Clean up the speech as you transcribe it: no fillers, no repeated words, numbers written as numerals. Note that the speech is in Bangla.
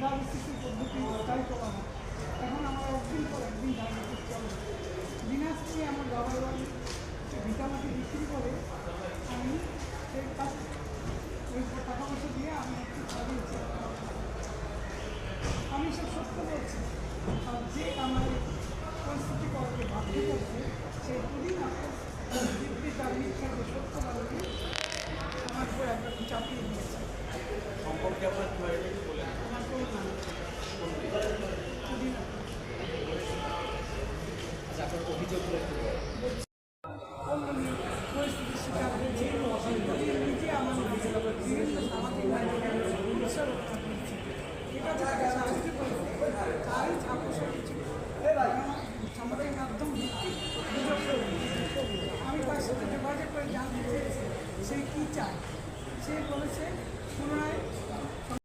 ডায়ালিসিসের পদ্ধতি স্থায়ী করা হয়। এখন আমার একদিন পর একদিন ডায়ালিসিস চলে। দিনাজপুরে আমার বাবার বাড়ি ভিটামাটি বিক্রি করে আমি সেই কাজ ওই টাকা পয়সা দিয়ে আমি একটু চালিয়েছি। আমি সব সত্য বলছি, আর যে আমার পরিস্থিতি করতে বাধ্য করছে সে দুদিন তার মিথ্যাকে সত্য বলে আমার উপর একটা চাপিয়ে দিয়েছে। সম্পর্কে আপনার